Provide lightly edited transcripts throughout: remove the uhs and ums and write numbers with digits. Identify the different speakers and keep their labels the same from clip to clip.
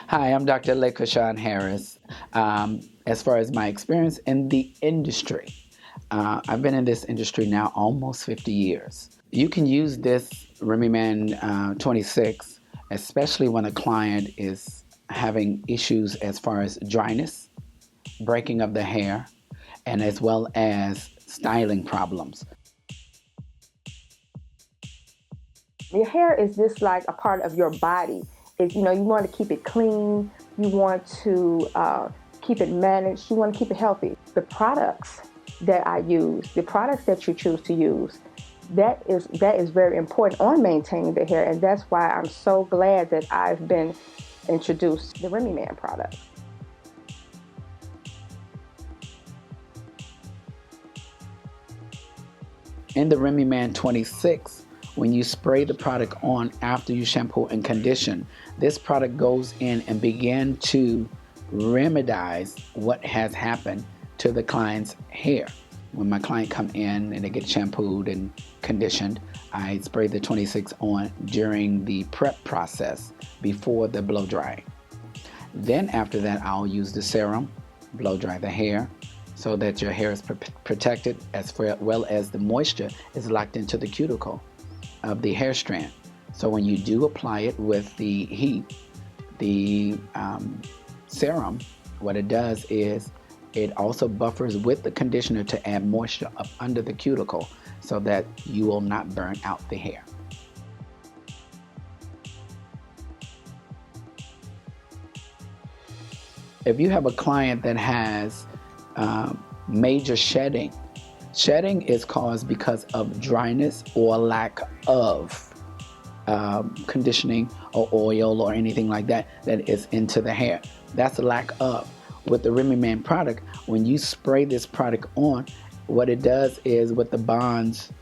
Speaker 1: Hi, I'm Dr. LaKashawn Harris. As far as my experience in the industry, I've been in this industry now almost 50 years. You can use this Remy Man 26, especially when a client is having issues as far as dryness, breaking of the hair, and as well as styling problems.
Speaker 2: Your hair is just like a part of your body. You want to keep it clean. You want to keep it managed. You want to keep it healthy. The products that I use, the products that you choose to use, that is very important on maintaining the hair, and that's why I'm so glad that I've been introduced the Remy Man product.
Speaker 1: In the Remy Man 26, when you spray the product on after you shampoo and condition, this product goes in and begin to remedize what has happened to the client's hair. When my client come in and they get shampooed and conditioned, I spray the 26 on during the prep process before the blow drying. Then after that, I'll use the serum, blow dry the hair, so that your hair is protected as well as the moisture is locked into the cuticle of the hair strand. So when you do apply it with the heat, the serum, what it does is it also buffers with the conditioner to add moisture up under the cuticle so that you will not burn out the hair. If you have a client that has major shedding, shedding is caused because of dryness or lack of conditioning or oil or anything like that that is into the hair. That's a lack of. With the Remy Man product, when you spray this product on, what it does is with the bonds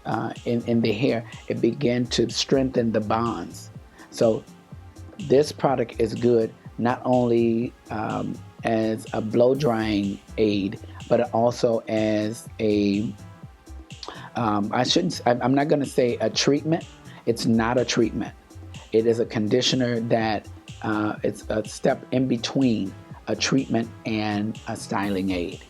Speaker 1: in the hair, it begins to strengthen the bonds. So this product is good not only as a blow drying aid, but also as I'm not going to say a treatment. It's not a treatment. It is a conditioner that it's a step in between a treatment and a styling aid.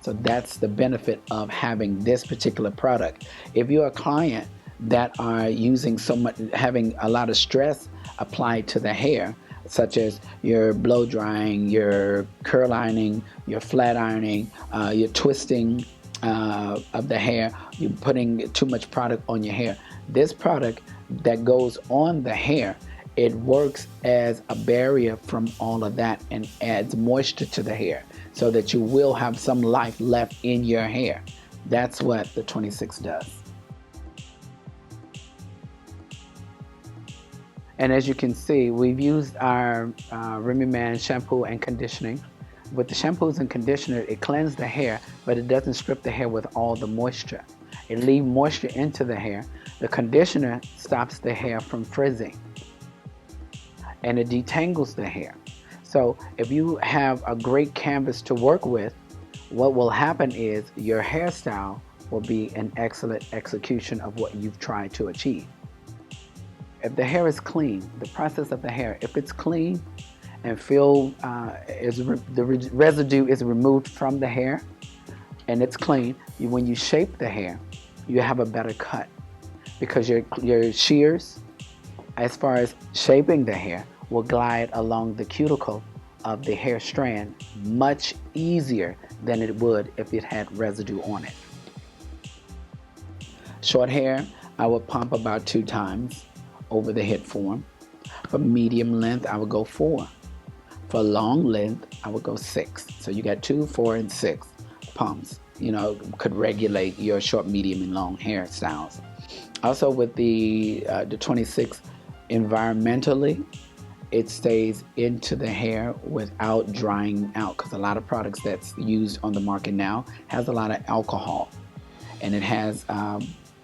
Speaker 1: So that's the benefit of having this particular product. If you're a client that are using so much, having a lot of stress applied to the hair, such as your blow drying, your curl ironing, your flat ironing, your twisting of the hair, you're putting too much product on your hair. This product that goes on the hair, it works as a barrier from all of that and adds moisture to the hair so that you will have some life left in your hair. That's what the 26 does. And as you can see, we've used our Remy Man shampoo and conditioning. With the shampoos and conditioner, it cleanses the hair, but it doesn't strip the hair with all the moisture. It leaves moisture into the hair. The conditioner stops the hair from frizzing, and it detangles the hair. So if you have a great canvas to work with, what will happen is your hairstyle will be an excellent execution of what you've tried to achieve. If the hair is clean, the process of the hair, if it's clean and the residue is removed from the hair and it's clean, when you shape the hair, you have a better cut because your shears, as far as shaping the hair, will glide along the cuticle of the hair strand much easier than it would if it had residue on it. Short hair, I would pump about 2 times over the head form. For medium length, I would go 4. For long length, I would go 6. So you got 2, 4, and 6 pumps. Could regulate your short, medium, and long hairstyles. Also with the 26, environmentally, it stays into the hair without drying out, because a lot of products that's used on the market now has a lot of alcohol, and it has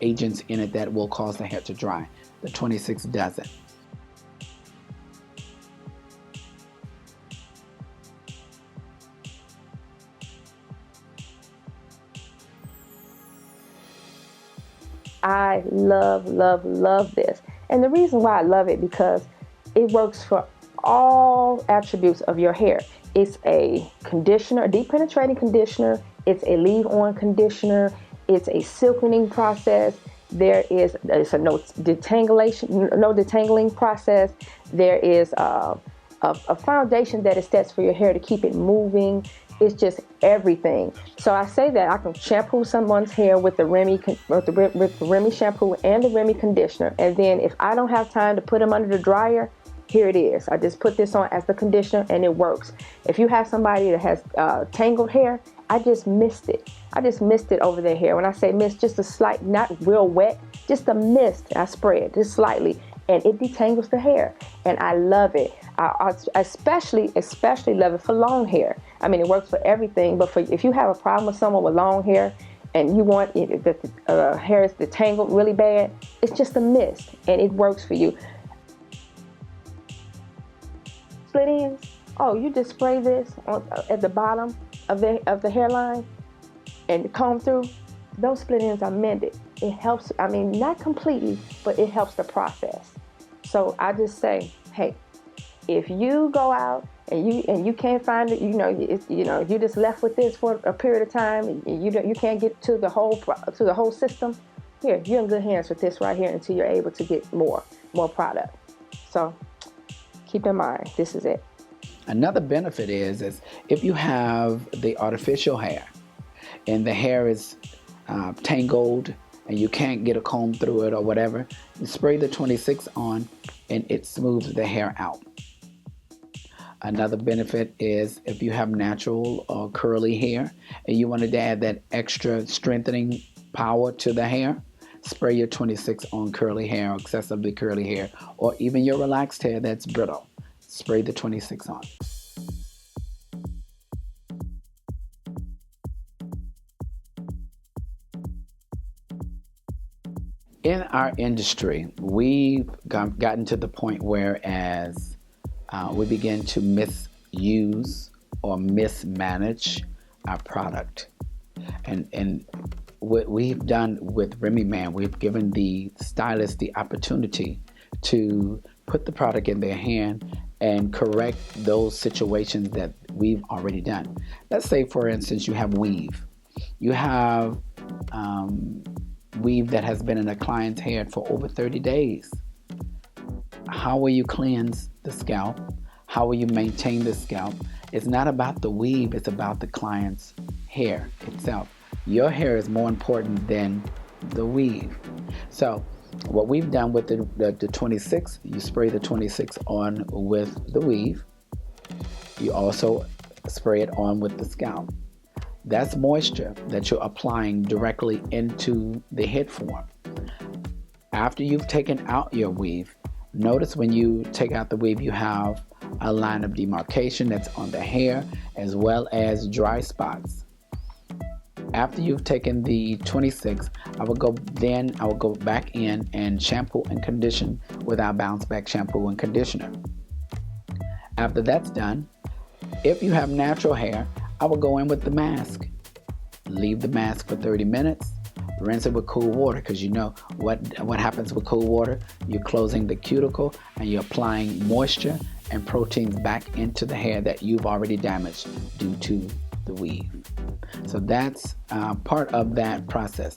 Speaker 1: agents in it that will cause the hair to dry. The 26 doesn't.
Speaker 2: I love, love, love this. And the reason why I love it because it works for all attributes of your hair. It's a conditioner, a deep penetrating conditioner. It's a leave-on conditioner. It's a silkening process. It's a no detangling process. There is a foundation that it sets for your hair to keep it moving. It's just everything. So I say that I can shampoo someone's hair with the Remy shampoo and the Remy conditioner, and then if I don't have time to put them under the dryer, here it is. I just put this on as the conditioner and it works. If you have somebody that has tangled hair, I just mist it. I just mist it over their hair. When I say mist, just a slight, not real wet, just a mist. I spray it just slightly and it detangles the hair. And I love it. I especially love it for long hair. I mean, it works for everything, but if you have a problem with someone with long hair and you want the hair is detangled really bad, it's just a mist and it works for you. Split ends. Oh, you just spray this at the bottom of the hairline and comb through. Those split ends are mended. It helps. I mean, not completely, but it helps the process. So I just say, hey, if you go out and you can't find it, you just left with this for a period of time, and you can't get to the whole system. Here, you're in good hands with this right here until you're able to get more product. So keep in mind, this is it.
Speaker 1: Another benefit is if you have the artificial hair and the hair is tangled and you can't get a comb through it or whatever, you spray the 26 on and it smooths the hair out. Another benefit is if you have natural or curly hair and you wanted to add that extra strengthening power to the hair, spray your 26 on curly hair or excessively curly hair, or even your relaxed hair that's brittle. Spray the 26 on. In our industry, we've gotten to the point where as we begin to misuse or mismanage our product. And what we've done with Remy Man, we've given the stylist the opportunity to put the product in their hand and correct those situations that we've already done. Let's say, for instance, you have weave. You have weave that has been in a client's hair for over 30 days. How will you cleanse the scalp? How will you maintain the scalp? It's not about the weave, it's about the client's hair itself. Your hair is more important than the weave. So what we've done with the 26, you spray the 26 on with the weave. You also spray it on with the scalp. That's moisture that you're applying directly into the head form. After you've taken out your weave, notice when you take out the weave, you have a line of demarcation that's on the hair as well as dry spots. After you've taken the 26, I will go back in and shampoo and condition with our bounce back shampoo and conditioner. After that's done, if you have natural hair, I will go in with the mask. Leave the mask for 30 minutes. Rinse it with cool water, because you know what happens with cool water. You're closing the cuticle and you're applying moisture and proteins back into the hair that you've already damaged due to the weave. So that's part of that process.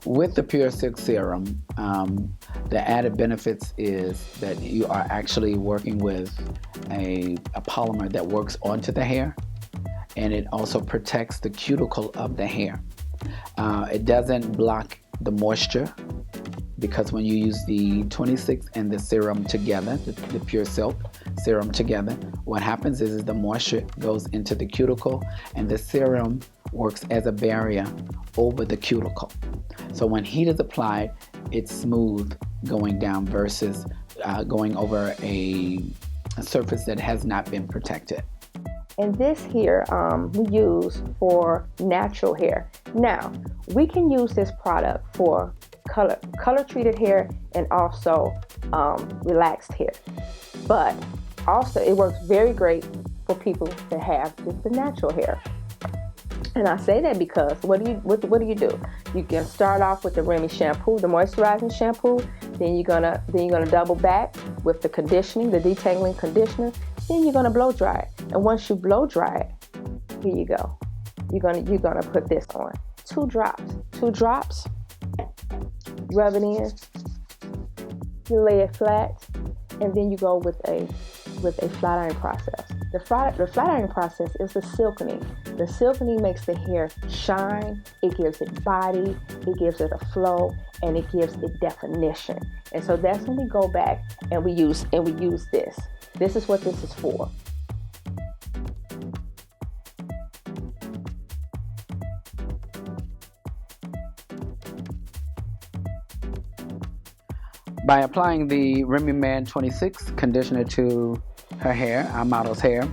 Speaker 1: With the Pure Silk Serum, the added benefits is that you are actually working with a polymer that works onto the hair, and it also protects the cuticle of the hair. It doesn't block the moisture, because when you use the 26 and the serum together, the Pure Silk Serum together, what happens is the moisture goes into the cuticle and the serum works as a barrier over the cuticle. So when heat is applied, it's smooth going down versus going over a surface that has not been protected.
Speaker 2: And this here we use for natural hair. Now, we can use this product for color treated hair and also relaxed hair. But also it works very great for people that have just the natural hair. And I say that because what do you do? You can start off with the Remy shampoo, the moisturizing shampoo. Then you're gonna double back with the conditioning, the detangling conditioner. Then you're gonna blow dry it. And once you blow dry it, here you go. You're gonna put this on. 2 drops. 2 drops. Rub it in. You lay it flat, and then you go with a flat iron process. The flat iron process is the silkening. The silkening makes the hair shine, it gives it body, it gives it a flow, and it gives it definition. And so that's when we go back and we use this. This is what this is for.
Speaker 1: By applying the Remy Man 26 conditioner to her hair, our model's hair,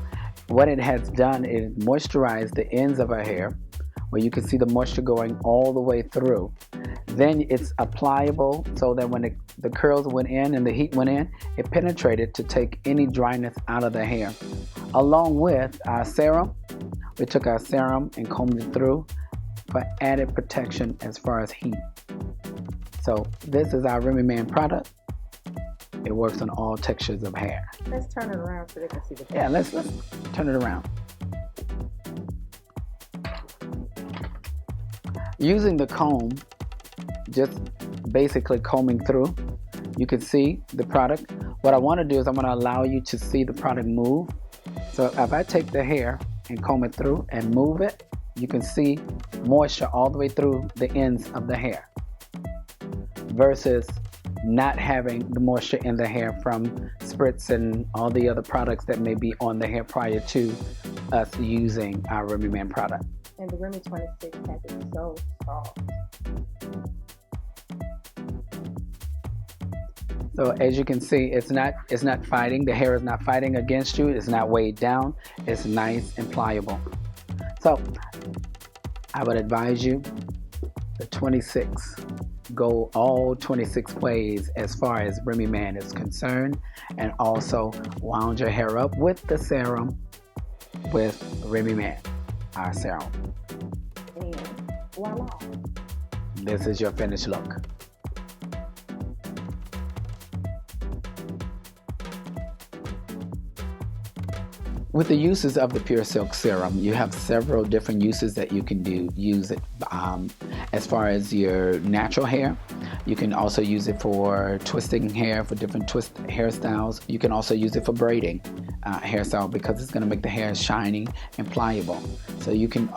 Speaker 1: what it has done is moisturized the ends of her hair, where you can see the moisture going all the way through. Then it's applicable so that when the curls went in and the heat went in, it penetrated to take any dryness out of the hair. Along with our serum, we took our serum and combed it through for added protection as far as heat. So this is our Remy Man product. It works on all textures of hair.
Speaker 2: Let's turn it around so they can see the
Speaker 1: Yeah, let's turn it around. Using the comb, just basically combing through, you can see the product. What I want to do is I'm going to allow you to see the product move. So if I take the hair and comb it through and move it, you can see moisture all the way through the ends of the hair, versus not having the moisture in the hair from spritz and all the other products that may be on the hair prior to us using our Remy Man product.
Speaker 2: And the Remy 26 has it so soft.
Speaker 1: So as you can see, it's not fighting. The hair is not fighting against you. It's not weighed down. It's nice and pliable. So I would advise you the 26. Go all 26 ways as far as Remy Man is concerned, and also wound your hair up with the serum with Remy Man, our serum.
Speaker 2: And voila.
Speaker 1: This is your finished look. With the uses of the Pure Silk Serum, you have several different uses that you can use it. As far as your natural hair, you can also use it for twisting hair, for different twist hairstyles. You can also use it for braiding hairstyle, because it's going to make the hair shiny and pliable. So you can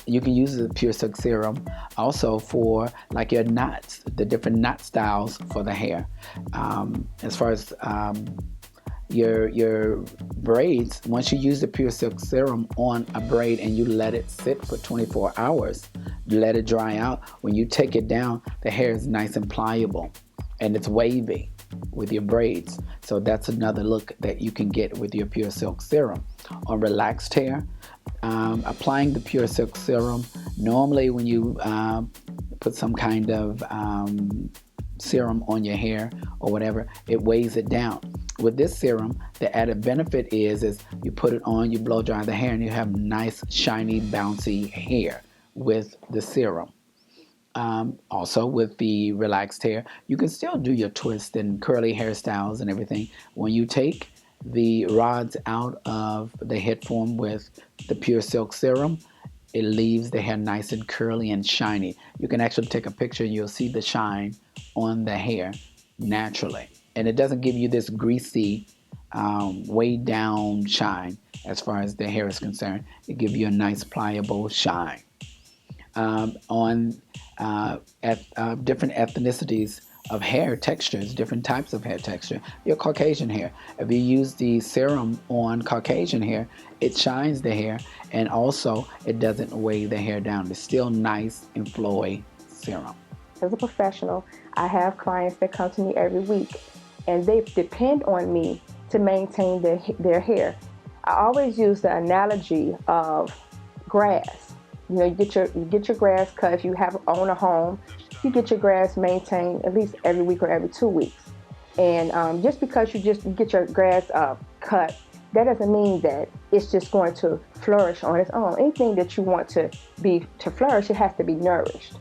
Speaker 1: use the Pure Silk Serum also for like your knots, the different knot styles for the hair. As far as your braids, once you use the Pure Silk Serum on a braid and you let it sit for 24 hours, you let it dry out, when you take it down, the hair is nice and pliable and it's wavy with your braids. So that's another look that you can get with your Pure Silk Serum. On relaxed hair, applying the Pure Silk Serum, normally when you put some kind of serum on your hair or whatever, it weighs it down. With this serum, the added benefit is you put it on, you blow dry the hair, and you have nice, shiny, bouncy hair with the serum. Also, with the relaxed hair, you can still do your twist and curly hairstyles and everything. When you take the rods out of the head form with the Pure Silk Serum, it leaves the hair nice and curly and shiny. You can actually take a picture and you'll see the shine on the hair naturally. And it doesn't give you this greasy, weighed down shine as far as the hair is concerned. It gives you a nice pliable shine. On different ethnicities of hair textures, different types of hair texture, your Caucasian hair. If you use the serum on Caucasian hair, it shines the hair, and also it doesn't weigh the hair down. It's still nice and flowy serum.
Speaker 2: As a professional, I have clients that come to me every week, and they depend on me to maintain their hair. I always use the analogy of grass. You know, you get your grass cut. If you own a home, you get your grass maintained at least every week or every 2 weeks. And just because you just get your grass cut that doesn't mean that it's just going to flourish on its own. Anything that you want to flourish, it has to be nourished.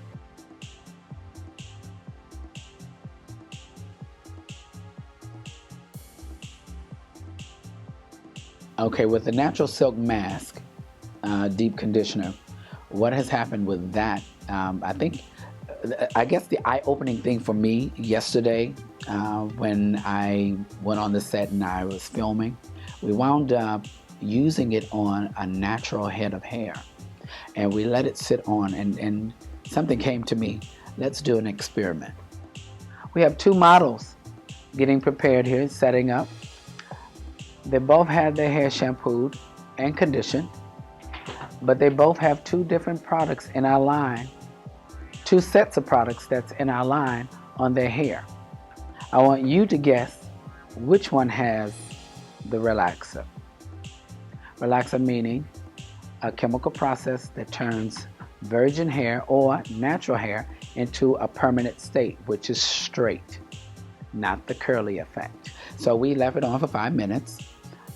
Speaker 1: Okay, with the natural silk mask, deep conditioner, what has happened with that? I guess the eye-opening thing for me yesterday, when I went on the set and I was filming, we wound up using it on a natural head of hair, and we let it sit on, and something came to me. Let's do an experiment. We have two models getting prepared here, setting up. They both had their hair shampooed and conditioned, but they both have two different products in our line, two sets of products that's in our line on their hair. I want you to guess which one has the relaxer. Relaxer meaning a chemical process that turns virgin hair or natural hair into a permanent state, which is straight, not the curly effect. So we left it on for 5 minutes.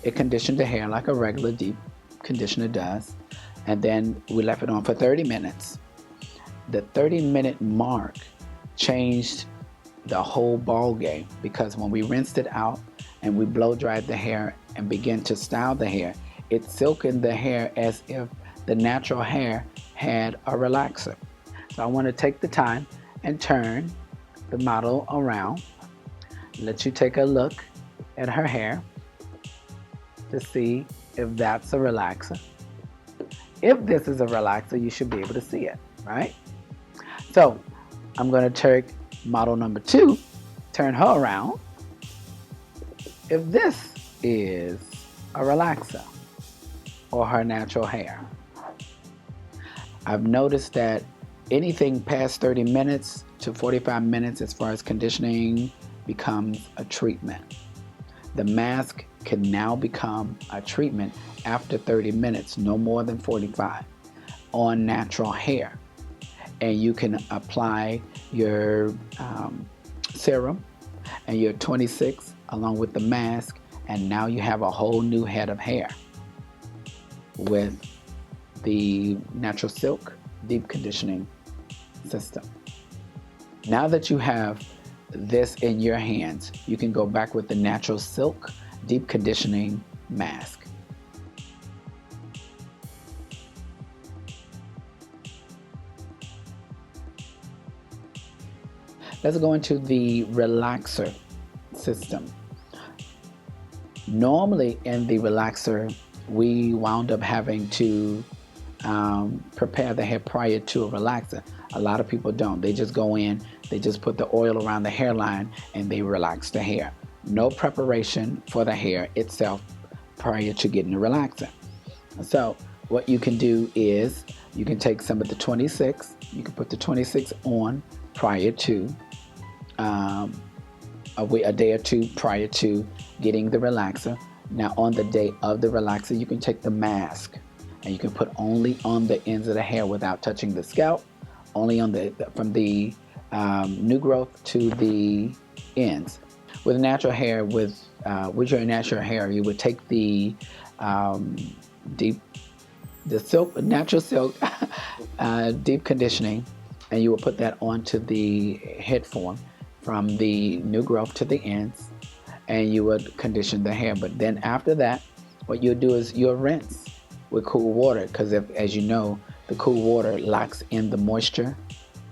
Speaker 1: It conditioned the hair like a regular deep conditioner does. And then we left it on for 30 minutes. The 30-minute mark changed the whole ball game, because when we rinsed it out and we blow dried the hair and began to style the hair, it silkened the hair as if the natural hair had a relaxer. So I want to take the time and turn the model around, let you take a look at her hair to see if that's a relaxer. If this is a relaxer, you should be able to see it, right? So I'm going to take model number 2, turn her around. If this is a relaxer or her natural hair. I've noticed that anything past 30 minutes to 45 minutes as far as conditioning becomes a treatment. The mask can now become a treatment after 30 minutes, no more than 45, on natural hair. And you can apply your serum and your 26 along with the mask, and now you have a whole new head of hair with the natural silk deep conditioning system. Now that you have this in your hands, you can go back with the natural silk deep conditioning mask. Let's go into the relaxer system. Normally in the relaxer, we wound up having to prepare the hair prior to a relaxer. A lot of people don't. They just go in, they just put the oil around the hairline and they relax the hair. No preparation for the hair itself prior to getting a relaxer. So what you can do is you can take some of the 26, you can put the 26 on prior to a day or two prior to getting the relaxer. Now on the day of the relaxer, you can take the mask and you can put only on the ends of the hair without touching the scalp, only on from the new growth to the ends. With natural hair, with your natural hair, you would take the natural silk deep conditioning, and you will put that onto the head form from the new growth to the ends, and you would condition the hair. But then after that, what you'll do is you'll rinse with cool water, because as you know, the cool water locks in the moisture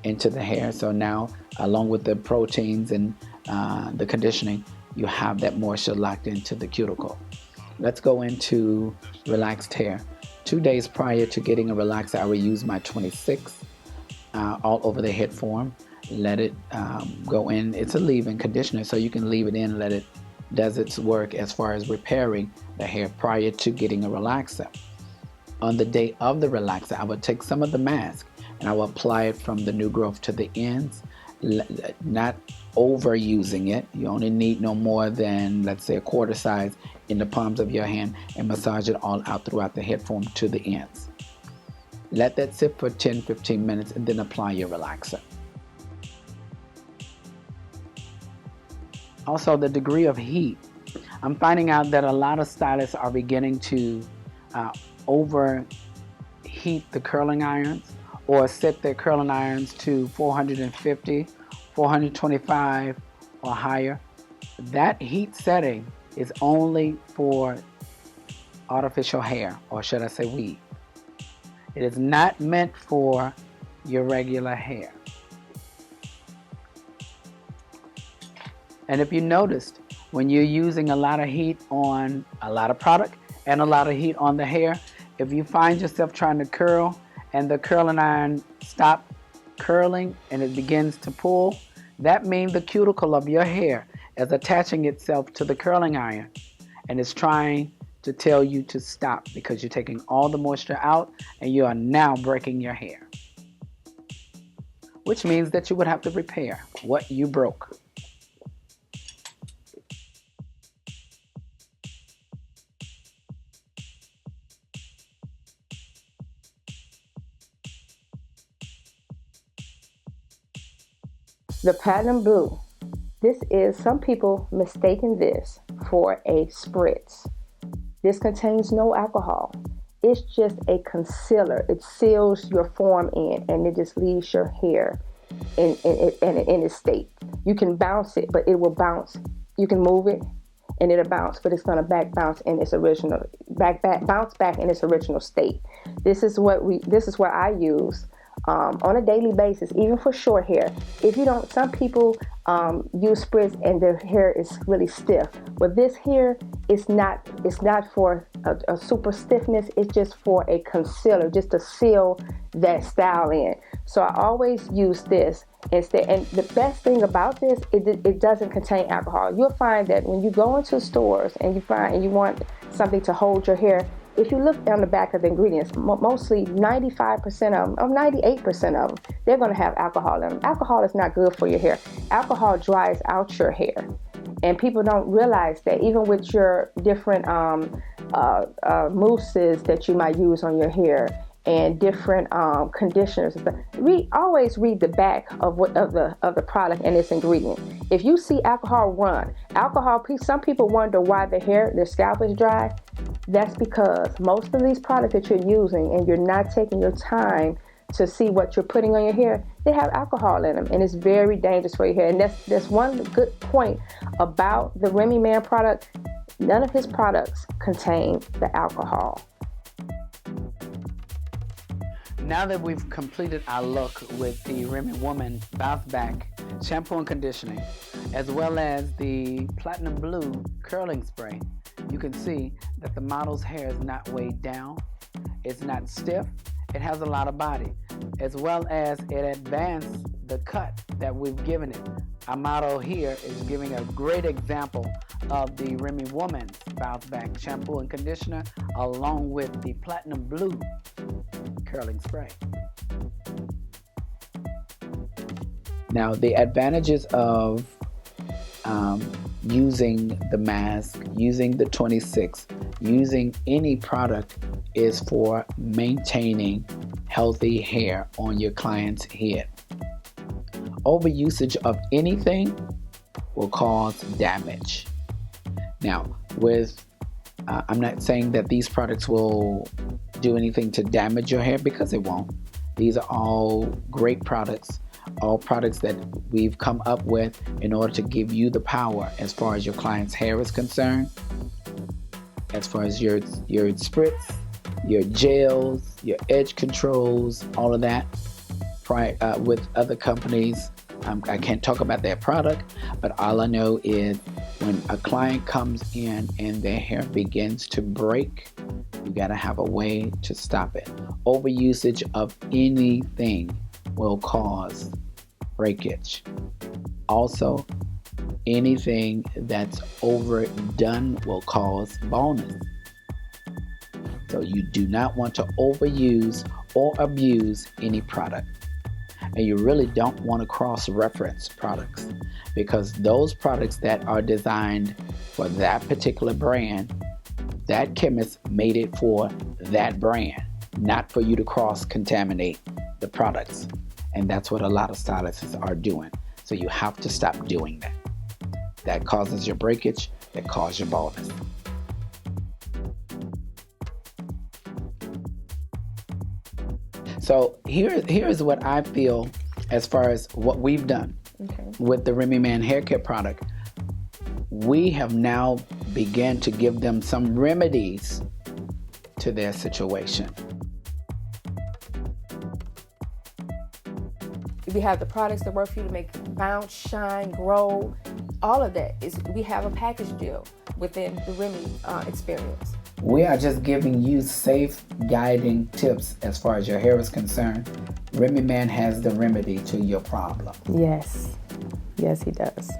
Speaker 1: into the hair. So now, along with the proteins and the conditioning, you have that moisture locked into the cuticle. Let's go into relaxed hair. 2 days prior to getting a relaxer, I would use my 26 all over the head form. Let it go in. It's a leave-in conditioner, so you can leave it in and let it does its work as far as repairing the hair prior to getting a relaxer. On the day of the relaxer, I would take some of the mask and I will apply it from the new growth to the ends, not overusing it. You only need no more than, let's say, a quarter size in the palms of your hand, and massage it all out throughout the head form to the ends. Let that sit for 10-15 minutes and then apply your relaxer. Also, the degree of heat. I'm finding out that a lot of stylists are beginning to overheat the curling irons or set their curling irons to 450, 425 or higher. That heat setting is only for artificial hair, or should I say weave. It is not meant for your regular hair. And if you noticed, when you're using a lot of heat on a lot of product and a lot of heat on the hair, if you find yourself trying to curl and the curling iron stops curling and it begins to pull, that means the cuticle of your hair is attaching itself to the curling iron and it's trying to tell you to stop because you're taking all the moisture out and you are now breaking your hair. Which means that you would have to repair what you broke.
Speaker 2: The platinum blue. This is, some people mistaken this for a spritz. This contains no alcohol. It's just a concealer. It seals your form in and it just leaves your hair in its state. You can bounce it, but it will bounce. You can move it and it'll bounce, but it's gonna bounce in its original bounce back in its original state. This is what I use on a daily basis, even for short hair. If you don't, some people use spritz and their hair is really stiff. But this here is not for a super stiffness. It's just for a concealer, just to seal that style in. So I always use this instead. And the best thing about this is it doesn't contain alcohol. You'll find that when you go into stores and you want something to hold your hair, if you look on the back of the ingredients, mostly 95% of them, or 98% of them, they're going to have alcohol in them. Alcohol is not good for your hair. Alcohol dries out your hair. And people don't realize that even with your different mousses that you might use on your hair and different conditioners, always read the back of the product and its ingredient. If you see alcohol, run. Some people wonder why their scalp is dry. That's because most of these products that you're using and you're not taking your time to see what you're putting on your hair, they have alcohol in them, and it's very dangerous for your hair. And that's one good point about the Remy Man product. None of his products contain the alcohol.
Speaker 1: Now that we've completed our look with the Remy Woman Bounce Back Shampoo and Conditioning, as well as the Platinum Blue Curling Spray, you can see that the model's hair is not weighed down, it's not stiff, it has a lot of body, as well as it advanced the cut that we've given it. Our model here is giving a great example of the Remy Woman's Bounce Back Shampoo and Conditioner along with the Platinum Blue Curling Spray. Now, the advantages of using the mask, using the 26, using any product is for maintaining healthy hair on your client's head. Overusage of anything will cause damage. Now, I'm not saying that these products will do anything to damage your hair, because it won't. These are all great products, all products that we've come up with in order to give you the power as far as your client's hair is concerned, as far as your spritz, your gels, your edge controls, all of that. With other companies, I can't talk about their product, but all I know is when a client comes in and their hair begins to break, you got to have a way to stop it. Overusage of anything will cause breakage. Also, anything that's overdone will cause baldness. So you do not want to overuse or abuse any product. And you really don't want to cross-reference products, because those products that are designed for that particular brand, that chemist made it for that brand, not for you to cross-contaminate the products. And that's what a lot of stylists are doing. So you have to stop doing that. That causes your breakage, that cause your baldness. So here's what I feel as far as what we've done with the Remy Man hair care product. We have now began to give them some remedies to their situation.
Speaker 2: We have the products that work for you to make bounce, shine, grow. All of that we have a package deal within the Remy experience.
Speaker 1: We are just giving you safe guiding tips as far as your hair is concerned. Remy Man has the remedy to your problem.
Speaker 2: Yes, he does.